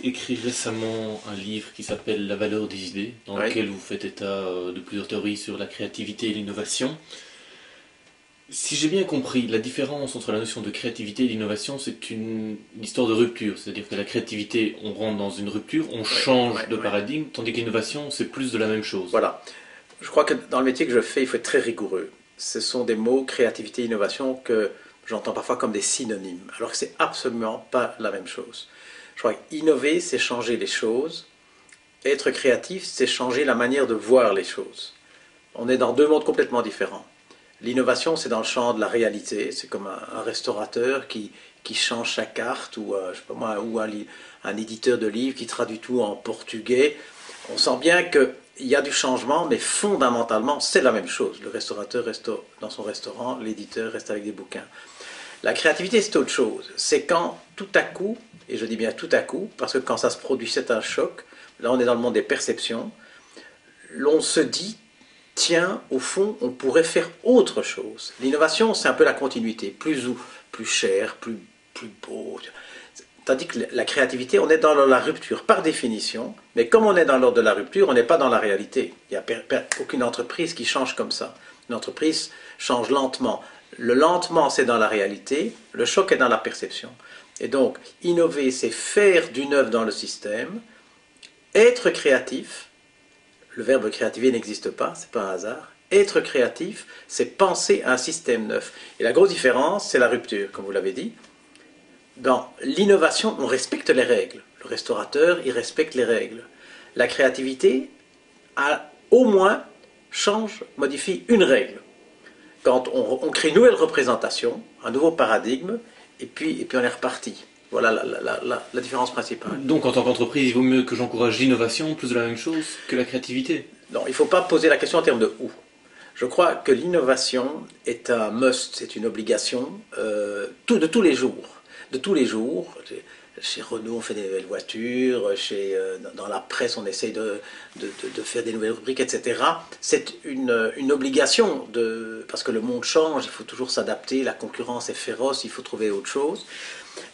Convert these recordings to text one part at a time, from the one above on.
écrit récemment un livre qui s'appelle La valeur des idées, dans Oui. lequel vous faites état de plusieurs théories sur la créativité et l'innovation. Si j'ai bien compris, la différence entre la notion de créativité et d'innovation, c'est une histoire de rupture. C'est-à-dire que la créativité, on rentre dans une rupture, on change de Oui. paradigme, tandis que l'innovation, c'est plus de la même chose. Voilà. Je crois que dans le métier que je fais, il faut être très rigoureux. Ce sont des mots, créativité, innovation, que j'entends parfois comme des synonymes, alors que c'est absolument pas la même chose. Je crois qu'innover, c'est changer les choses. Être créatif, c'est changer la manière de voir les choses. On est dans deux mondes complètement différents. L'innovation, c'est dans le champ de la réalité. C'est comme un restaurateur qui change sa carte, ou, je sais pas moi, ou un éditeur de livres qui traduit tout en portugais. On sent bien qu'il y a du changement, mais fondamentalement, c'est la même chose. Le restaurateur reste dans son restaurant, l'éditeur reste avec des bouquins. La créativité, c'est autre chose. C'est quand tout à coup, et je dis bien tout à coup, parce que quand ça se produit, c'est un choc. Là, on est dans le monde des perceptions. L'on se dit, tiens, au fond, on pourrait faire autre chose. L'innovation, c'est un peu la continuité, plus cher, plus beau. Tandis que la créativité, on est dans la rupture par définition, mais comme on est dans l'ordre de la rupture, on n'est pas dans la réalité. Il n'y a aucune entreprise qui change comme ça. Une entreprise change lentement. Le lentement, c'est dans la réalité, le choc est dans la perception. Et donc, innover, c'est faire du neuf dans le système, être créatif. Le verbe créativer n'existe pas, c'est pas un hasard. Être créatif, c'est penser à un système neuf. Et la grosse différence, c'est la rupture, comme vous l'avez dit. Dans l'innovation, on respecte les règles. Le restaurateur, il respecte les règles. La créativité, au moins, modifie une règle. Quand on crée une nouvelle représentation, un nouveau paradigme, et puis on est reparti. Voilà la différence principale. Donc en tant qu'entreprise, il vaut mieux que j'encourage l'innovation, plus de la même chose que la créativité. Non, il ne faut pas poser la question en termes de où. Je crois que l'innovation est un must, c'est une obligation de tous les jours. De tous les jours. Chez Renault, on fait des nouvelles voitures, dans la presse, on essaye de faire des nouvelles rubriques, etc. C'est une obligation, parce que le monde change, il faut toujours s'adapter, la concurrence est féroce, il faut trouver autre chose.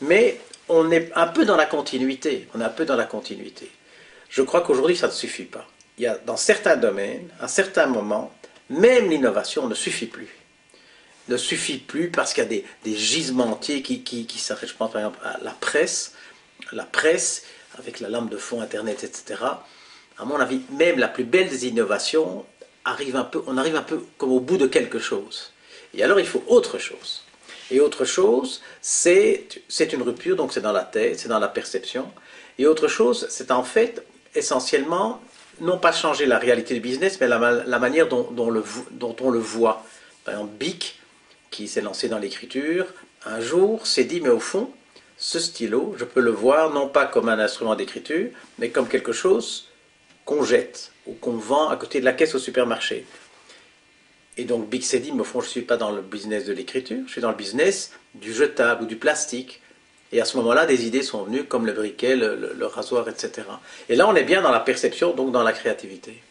Mais on est un peu dans la continuité. Je crois qu'aujourd'hui, ça ne suffit pas. Il y a dans certains domaines, à certains moments, même l'innovation ne suffit plus. Ne suffit plus parce qu'il y a des gisements entiers qui s'arrêtent. Je pense par exemple à la presse, avec la lame de fond Internet, etc. À mon avis, même la plus belle des innovations, on arrive un peu comme au bout de quelque chose. Et alors il faut autre chose. Et autre chose, c'est une rupture, donc c'est dans la tête, c'est dans la perception. Et autre chose, c'est en fait essentiellement, non pas changer la réalité du business, mais la manière dont on le voit. Par exemple, Bic, qui s'est lancé dans l'écriture, un jour s'est dit, mais au fond, ce stylo, je peux le voir non pas comme un instrument d'écriture, mais comme quelque chose qu'on jette ou qu'on vend à côté de la caisse au supermarché. Et donc Bic s'est dit, mais au fond, je ne suis pas dans le business de l'écriture, je suis dans le business du jetable ou du plastique. Et à ce moment-là, des idées sont venues comme le briquet, le rasoir, etc. Et là, on est bien dans la perception, donc dans la créativité.